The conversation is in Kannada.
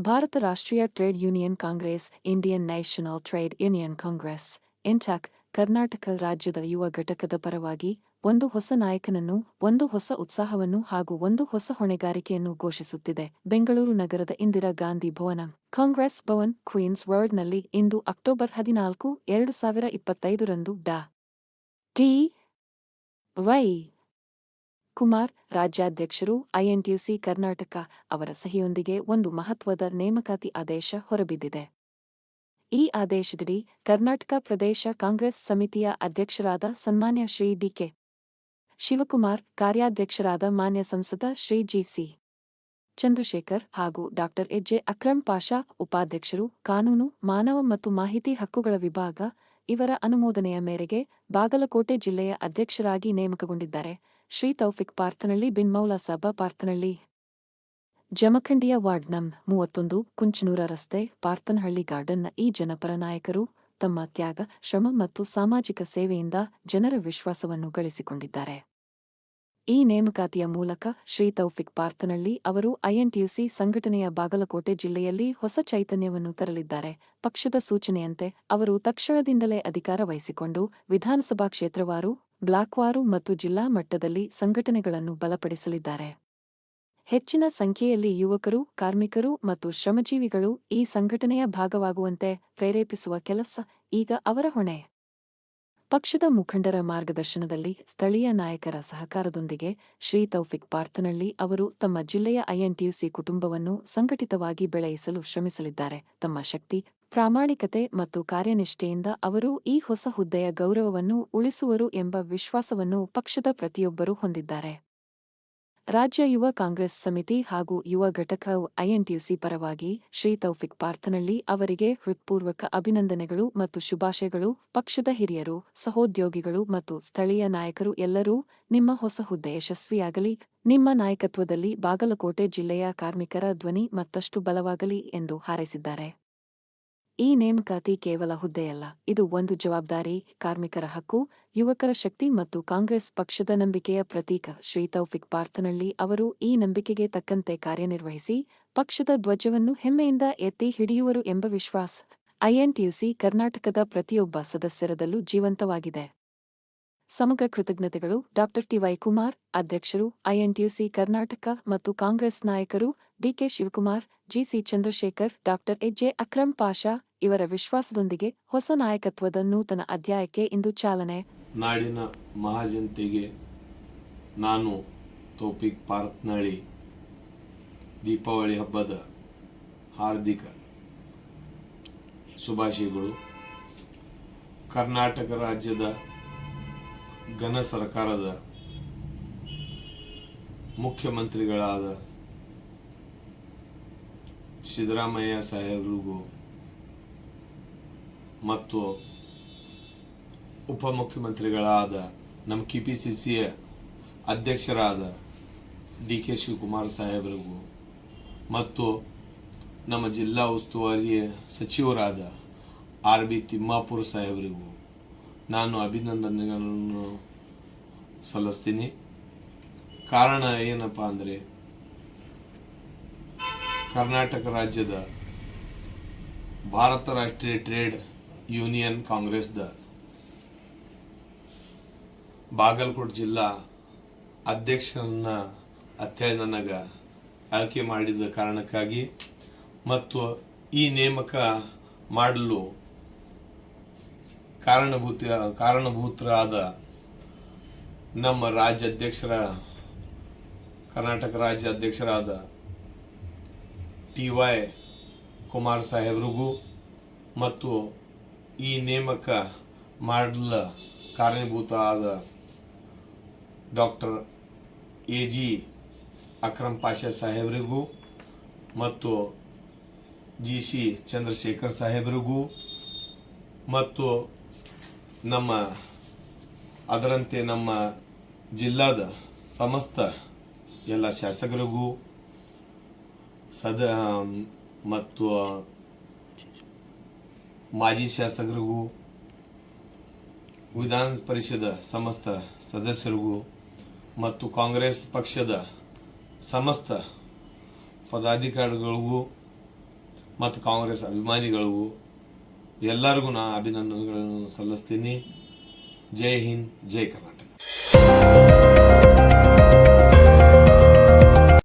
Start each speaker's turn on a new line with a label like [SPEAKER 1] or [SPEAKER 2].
[SPEAKER 1] ಭಾರತ ರಾಷ್ಟ್ರೀಯ trade union congress, Indian national trade union congress, INTUC, Karnataka ರಾಜ್ಯದ ಯುವ ಘಟಕದ ಪರವಾಗಿ ಒಂದು ಹೊಸ ನಾಯಕನನ್ನು, ಒಂದು ಹೊಸ ಉತ್ಸಾಹವನ್ನು ಹಾಗೂ ಒಂದು ಹೊಸ ಹೊಣೆಗಾರಿಕೆಯನ್ನು ಘೋಷಿಸುತ್ತಿದೆ. ಬೆಂಗಳೂರು ನಗರದ ಇಂದಿರಾ ಗಾಂಧಿ ಭವನ, ಕಾಂಗ್ರೆಸ್ ಭವನ್, ಕ್ವೀನ್ಸ್ ವರ್ಡ್ನಲ್ಲಿ ಇಂದು ಅಕ್ಟೋಬರ್ 14, 2025ರಂದು ಡಾ. ಟಿ. ವೈ. ಕುಮಾರ್, ರಾಜ್ಯಾಧ್ಯಕ್ಷರು, ಐಎನ್ಟಿಯುಸಿ ಕರ್ನಾಟಕ ಅವರ ಸಹಿಯೊಂದಿಗೆ ಒಂದು ಮಹತ್ವದ ನೇಮಕಾತಿ ಆದೇಶ ಹೊರಬಿದ್ದಿದೆ. ಈ ಆದೇಶದಡಿ ಕರ್ನಾಟಕ ಪ್ರದೇಶ ಕಾಂಗ್ರೆಸ್ ಸಮಿತಿಯ ಅಧ್ಯಕ್ಷರಾದ ಸನ್ಮಾನ್ಯ ಶ್ರೀ ಡಿ.ಕೆ. ಶಿವಕುಮಾರ್, ಕಾರ್ಯಾಧ್ಯಕ್ಷರಾದ ಮಾನ್ಯ ಸಂಸದ ಶ್ರೀ ಜಿ.ಸಿ. ಚಂದ್ರಶೇಖರ್ ಹಾಗೂ ಡಾ. ಎ.ಜೆ. ಅಕ್ರಂ ಪಾಷಾ, ಉಪಾಧ್ಯಕ್ಷರು, ಕಾನೂನು, ಮಾನವ ಮತ್ತು ಮಾಹಿತಿ ಹಕ್ಕುಗಳ ವಿಭಾಗ ಇವರ ಅನುಮೋದನೆಯ ಮೇರೆಗೆ ಬಾಗಲಕೋಟೆ ಜಿಲ್ಲೆಯ ಅಧ್ಯಕ್ಷರಾಗಿ ನೇಮಕಗೊಂಡಿದ್ದಾರೆ. ಶ್ರೀ ತೌಫಿಕ್ ಪಾರ್ಥನಳ್ಳಿ ಬಿನ್ ಮೌಲಾ ಸಾಬ ಪಾರ್ಥನಳ್ಳಿ, ಜಮಖಂಡಿಯ ವಾರ್ಡ್ ನಂ. 31, ಕುಂಚನೂರ ರಸ್ತೆ, ಪಾರ್ಥನಹಳ್ಳಿ ಗಾರ್ಡನ್ನ ಈ ಜನಪರ ನಾಯಕರು ತಮ್ಮ ತ್ಯಾಗ, ಶ್ರಮ ಮತ್ತು ಸಾಮಾಜಿಕ ಸೇವೆಯಿಂದ ಜನರ ವಿಶ್ವಾಸವನ್ನು ಗಳಿಸಿಕೊಂಡಿದ್ದಾರೆ. ಈ ನೇಮಕಾತಿಯ ಮೂಲಕ ಶ್ರೀ ತೌಫಿಕ್ ಪಾರ್ಥನಳ್ಳಿ ಅವರು ಐಎನ್ಟಿಯುಸಿ ಸಂಘಟನೆಯ ಬಾಗಲಕೋಟೆ ಜಿಲ್ಲೆಯಲ್ಲಿ ಹೊಸ ಚೈತನ್ಯವನ್ನು ತರಲಿದ್ದಾರೆ. ಪಕ್ಷದ ಸೂಚನೆಯಂತೆ ಅವರು ತಕ್ಷಣದಿಂದಲೇ ಅಧಿಕಾರ ವಹಿಸಿಕೊಂಡು ವಿಧಾನಸಭಾ ಕ್ಷೇತ್ರವಾರು, ಬ್ಲಾಕ್ವಾರು ಮತ್ತು ಜಿಲ್ಲಾ ಮಟ್ಟದಲ್ಲಿ ಸಂಘಟನೆಗಳನ್ನು ಬಲಪಡಿಸಲಿದ್ದಾರೆ. ಹೆಚ್ಚಿನ ಸಂಖ್ಯೆಯಲ್ಲಿ ಯುವಕರು, ಕಾರ್ಮಿಕರು ಮತ್ತು ಶ್ರಮಜೀವಿಗಳು ಈ ಸಂಘಟನೆಯ ಭಾಗವಾಗುವಂತೆ ಪ್ರೇರೇಪಿಸುವ ಕೆಲಸ ಈಗ ಅವರ ಹೊಣೆ. ಪಕ್ಷದ ಮುಖಂಡರ ಮಾರ್ಗದರ್ಶನದಲ್ಲಿ, ಸ್ಥಳೀಯ ನಾಯಕರ ಸಹಕಾರದೊಂದಿಗೆ ಶ್ರೀ ತೌಫಿಕ್ ಪಾರ್ಥನಳ್ಳಿ ಅವರು ತಮ್ಮ ಜಿಲ್ಲೆಯ ಐಎನ್ಟಿಯುಸಿ ಕುಟುಂಬವನ್ನು ಸಂಘಟಿತವಾಗಿ ಬೆಳೆಸಲು ಶ್ರಮಿಸಲಿದ್ದಾರೆ. ತಮ್ಮ ಶಕ್ತಿ, ಪ್ರಾಮಾಣಿಕತೆ ಮತ್ತು ಕಾರ್ಯನಿಷ್ಠೆಯಿಂದ ಅವರು ಈ ಹೊಸ ಹುದ್ದೆಯ ಗೌರವವನ್ನು ಉಳಿಸುವರು ಎಂಬ ವಿಶ್ವಾಸವನ್ನು ಪಕ್ಷದ ಪ್ರತಿಯೊಬ್ಬರೂ ಹೊಂದಿದ್ದಾರೆ. ರಾಜ್ಯ ಯುವ ಕಾಂಗ್ರೆಸ್ ಸಮಿತಿ ಹಾಗೂ ಯುವ ಘಟಕ ಐಎನ್ಟಿಯುಸಿ ಪರವಾಗಿ ಶ್ರೀ ತೌಫಿಕ್ ಪಾರ್ಥನಳ್ಳಿ ಅವರಿಗೆ ಹೃತ್ಪೂರ್ವಕ ಅಭಿನಂದನೆಗಳು ಮತ್ತು ಶುಭಾಶಯಗಳು. ಪಕ್ಷದ ಹಿರಿಯರು, ಸಹೋದ್ಯೋಗಿಗಳು ಮತ್ತು ಸ್ಥಳೀಯ ನಾಯಕರು ಎಲ್ಲರೂ ನಿಮ್ಮ ಹೊಸ ಹುದ್ದೆ ಯಶಸ್ವಿಯಾಗಲಿ. ನಿಮ್ಮ ನಾಯಕತ್ವದಲ್ಲಿ ಬಾಗಲಕೋಟೆ ಜಿಲ್ಲೆಯ ಕಾರ್ಮಿಕರ ಧ್ವನಿ ಮತ್ತಷ್ಟು ಬಲವಾಗಲಿ ಎಂದು ಹಾರೈಸಿದ್ದಾರೆ. ಈ ನೇಮಕಾತಿ ಕೇವಲ ಹುದ್ದೆಯಲ್ಲ, ಇದು ಒಂದು ಜವಾಬ್ದಾರಿ, ಕಾರ್ಮಿಕರ ಹಕ್ಕು, ಯುವಕರ ಶಕ್ತಿ ಮತ್ತು ಕಾಂಗ್ರೆಸ್ ಪಕ್ಷದ ನಂಬಿಕೆಯ ಪ್ರತೀಕ. ಶ್ರೀ ತೌಫಿಕ್ ಪಾರ್ಥನಳ್ಳಿ ಅವರು ಈ ನಂಬಿಕೆಗೆ ತಕ್ಕಂತೆ ಕಾರ್ಯನಿರ್ವಹಿಸಿ ಪಕ್ಷದ ಧ್ವಜವನ್ನು ಹೆಮ್ಮೆಯಿಂದ ಎತ್ತಿ ಹಿಡಿಯುವರು ಎಂಬ ವಿಶ್ವಾಸ ಐಎನ್ಟಿಯುಸಿ ಕರ್ನಾಟಕದ ಪ್ರತಿಯೊಬ್ಬ ಸದಸ್ಯರದಲ್ಲೂ ಜೀವಂತವಾಗಿದೆ. ಸಮಗ್ರ ಕೃತಜ್ಞತೆಗಳು. ಡಾ. ಟಿ. ವೈ. ಕುಮಾರ್, ಅಧ್ಯಕ್ಷರು, ಐಎನ್ಟಿಯುಸಿ ಕರ್ನಾಟಕ ಮತ್ತು ಕಾಂಗ್ರೆಸ್ ನಾಯಕರು ಡಿ.ಕೆ. ಶಿವಕುಮಾರ್, ಜಿ.ಸಿ. ಚಂದ್ರಶೇಖರ್, ಡಾ. ಎ.ಜೆ. ಅಕ್ರಂ ಪಾಷಾ ಇವರ ವಿಶ್ವಾಸದೊಂದಿಗೆ ಹೊಸ ನಾಯಕತ್ವದ ನೂತನ ಅಧ್ಯಾಯಕ್ಕೆ ಇಂದು ಚಾಲನೆ.
[SPEAKER 2] ನಾಡಿನ ಮಹಾಜನತೆಗೆ ನಾನು ತೌಫಿಕ್ ಪಾರ್ಥನಳ್ಳಿ ದೀಪಾವಳಿ ಹಬ್ಬದ ಹಾರ್ದಿಕ ಶುಭಾಶಯಗಳು. ಕರ್ನಾಟಕ ರಾಜ್ಯದ ಘನ ಸರ್ಕಾರದ ಮುಖ್ಯಮಂತ್ರಿಗಳಾದ ಸಿದ್ದರಾಮಯ್ಯ ಸಾಹೇಬರಿಗೂ ಮತ್ತು ಉಪಮುಖ್ಯಮಂತ್ರಿಗಳಾದ ನಮ್ಮ ಕೆಪಿಸಿಸಿಯ ಅಧ್ಯಕ್ಷರಾದ ಡಿ.ಕೆ. ಶಿವಕುಮಾರ್ ಸಾಹೇಬರಿಗೂ ಮತ್ತು ನಮ್ಮ ಜಿಲ್ಲಾ ಉಸ್ತುವಾರಿ ಸಚಿವರಾದ ಆರ್.ಬಿ. ತಿಮ್ಮಾಪುರ ಸಾಹೇಬರಿಗೂ ನಾನು ಅಭಿನಂದನೆಗಳನ್ನು ಸಲ್ಲಿಸ್ತೀನಿ. ಕಾರಣ ಏನಪ್ಪ ಅಂದರೆ, ಕರ್ನಾಟಕ ರಾಜ್ಯದ ಭಾರತ ರಾಷ್ಟ್ರೀಯ ಟ್ರೇಡ್ ಯೂನಿಯನ್ ಕಾಂಗ್ರೆಸ್ದ ಬಾಗಲಕೋಟೆ ಜಿಲ್ಲಾ ಅಧ್ಯಕ್ಷರನ್ನ ಅಂತೇಳಿ ನನಗೆ ಆಯ್ಕೆ ಮಾಡಿದ ಕಾರಣಕ್ಕಾಗಿ ಮತ್ತು ಈ ನೇಮಕ ಮಾಡಲು ಕಾರಣಭೂತರಾದ ನಮ್ಮ ಕರ್ನಾಟಕ ರಾಜ್ಯ ಅಧ್ಯಕ್ಷರಾದ ಟಿ. ವೈ. ಕುಮಾರ್ ಸಾಹೇಬ್ರಿಗೂ ಮತ್ತು ಈ ನೇಮಕ ಮಾಡಲು ಕಾರಣಭೂತರಾದ ಡಾಕ್ಟರ್ ಎ.ಜಿ. ಅಕ್ರಂ ಪಾಷಾ ಸಾಹೇಬ್ರಿಗೂ ಮತ್ತು ಜಿ.ಸಿ. ಚಂದ್ರಶೇಖರ್ ಸಾಹೇಬ್ರಿಗೂ ಮತ್ತು ಅದರಂತೆ ನಮ್ಮ ಜಿಲ್ಲಾದ ಸಮಸ್ತ ಎಲ್ಲ ಶಾಸಕರಿಗೂ ಮತ್ತು ಮಾಜಿ ಶಾಸಕರಿಗೂ, ವಿಧಾನ ಪರಿಷದ ಸಮಸ್ತ ಸದಸ್ಯರಿಗೂ ಮತ್ತು ಕಾಂಗ್ರೆಸ್ ಪಕ್ಷದ ಸಮಸ್ತ ಪದಾಧಿಕಾರಿಗಳಿಗೂ ಮತ್ತು ಕಾಂಗ್ರೆಸ್ ಅಭಿಮಾನಿಗಳಿಗೂ ಎಲ್ಲರಿಗೂ ನಾ ಅಭಿನಂದನೆಗಳನ್ನು ಸಲ್ಲಿಸ್ತೀನಿ. ಜೈ ಹಿಂದ್, ಜೈ ಕರ್ನಾಟಕ.